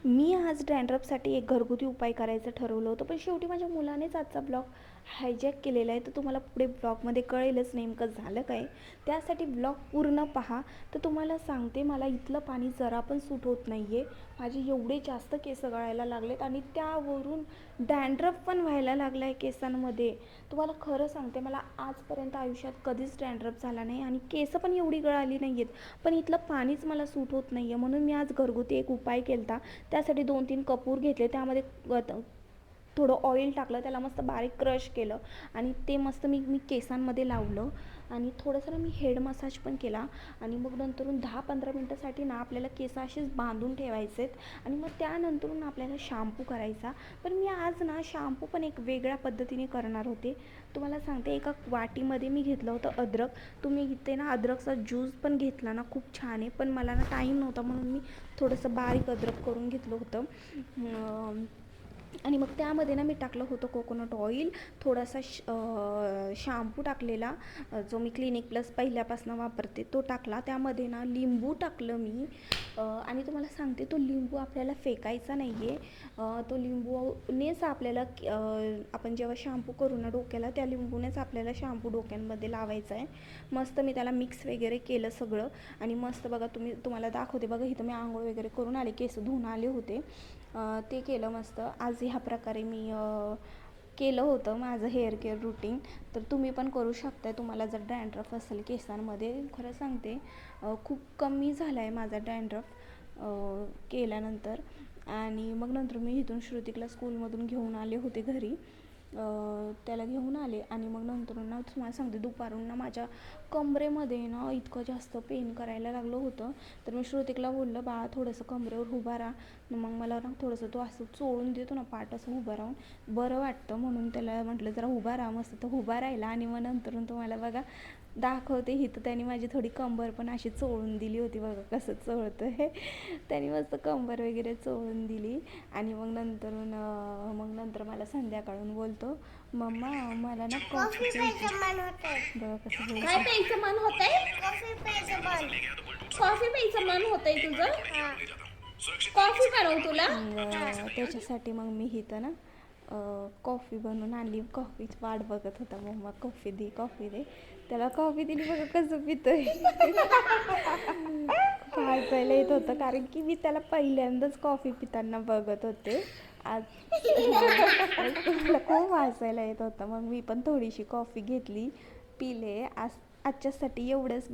मी आज डॅन्ड्रफसाठी एक घरगुती उपाय करायचं ठरवलं होतं, पण शेवटी माझ्या मुलानेच आजचा ब्लॉग हायजॅक केलेला आहे. तर तुम्हाला पुढे ब्लॉगमध्ये कळेलच नेमकं झालं काय. त्यासाठी ब्लॉग पूर्ण पहा. तर तुम्हाला सांगते, मला इथलं पाणी जरा पण सूट होत नाही आहे. माझे एवढे जास्त केस गळायला लागलेत आणि त्यावरून डॅन्ड्रफ पण व्हायला लागला आहे केसांमध्ये. तुम्हाला खरं सांगते, मला आजपर्यंत आयुष्यात कधीच डॅन्ड्रफ झाला नाही आणि केस पण एवढी गळाली नाही आहेत, पण इथलं पाणीच मला सूट होत नाही आहे. म्हणून मी आज घरगुती एक उपाय केला होता. त्यासाठी 2-3 कपूर घेतले, त्यामध्ये थोडं ऑइल टाकलं, त्याला मस्त बारीक क्रश केलं आणि ते मस्त मी केसांमध्ये लावलं आणि थोडंसं ना मी हेड मसाज पण केला. आणि मग नंतरून 10-15 मिनटासाठी ना आपल्याला केस असेच बांधून ठेवायचे आहेत आणि मग त्यानंतरून आपल्याला शॅम्पू करायचा. पण मी आज ना शॅम्पू पण एक वेगळ्या पद्धतीने करणार होते. तुम्हाला सांगते, एका वाटीमध्ये मी घेतलं होतं अद्रक. तुम्ही इथे ना अद्रकचा ज्यूस पण घेतला ना, खूप छान आहे. पण मला ना टाईम नव्हता म्हणून मी थोडंसं बारीक अद्रक करून घेतलं होतं. आणि मग त्यामध्ये ना मी टाकलं होतं कोकोनट ऑइल, थोडासा शॅम्पू टाकलेला, जो मी क्लिनिक प्लस पहिल्यापासून वापरते तो टाकला. त्यामध्ये ना लिंबू टाकलं मी. आणि तुम्हाला सांगते, तो लिंबू आपल्याला फेकायचा नाही आहे. तो लिंबूनेच आपल्याला आपण जेव्हा शॅम्पू करू ना डोक्याला, त्या लिंबूनेच आपल्याला शॅम्पू डोक्यांमध्ये लावायचा आहे. मस्त मी त्याला मिक्स वगैरे केलं सगळं आणि मस्त बघा, तुम्हाला दाखवते बघा. इथं मी आंघोळ वगैरे करून आले, केस धुवून आले होते. ते केलं मस्त. आज ह्या प्रकारे मी केलं होतं माझं हेअर केअर रुटीन. तर तुम्ही पण करू शकता, तुम्हाला जर डॅन्ड्रफ असेल केसांमध्ये. खरं सांगते, खूप कमी झाला आहे माझा डॅन्ड्रफ केल्यानंतर. आणि मग नंतर मी इथून श्रुतिकला स्कूलमधून घेऊन आले होते घरी. त्याला घेऊन आले आणि मग नंतर ना तुम्हाला सांगते, दुपारून ना माझ्या कमरेमध्ये ना इतकं जास्त पेन करायला लागलं होतं. तर मी श्रुतिकला बोललं, बाळा थोडंसं कमरेवर उभा राहा. मग मला ना थोडंसं तो असं चोळून देतो ना पाठ, असं उभं राहून बरं वाटतं. म्हणून त्याला म्हटलं जरा उभा राहा. मस्त तो उभा राहिला आणि मग नंतरून तुम्हाला बघा दाखवते. इथं त्याने माझी थोडी कंबर पण अशी चोळून दिली होती बघा, कसं चोळतं हे. त्याने मस्त कंबर वगैरे चोळून दिली. आणि मग नंतर मला संध्याकाळून बोलतो, मम्मा मला ना कॉफी प्यायचं मन होतंय. बघा कसं बोलतो. काय प्यायचं मन होतंय? कॉफी प्यायचं मन. कॉफी प्यायचं मन होतंय तुझं? कॉफी बनवू तुला? त्याच्यासाठी मग मी इथं ना कॉफी बनवून आणली. कॉफीची वाट बघत होता, मम्मा कॉफी दे कॉफी दे. त्याला कॉफी दिली, बघा कसं पितोय. खूप हसायला येत होतं, कारण की मी त्याला पहिल्यांदाच कॉफी पिताना बघत होते आज. मला खूप हसायला येत होतं. मग मी पण थोडीशी कॉफी घेतली, पिले. आजच्यासाठी एवढंच.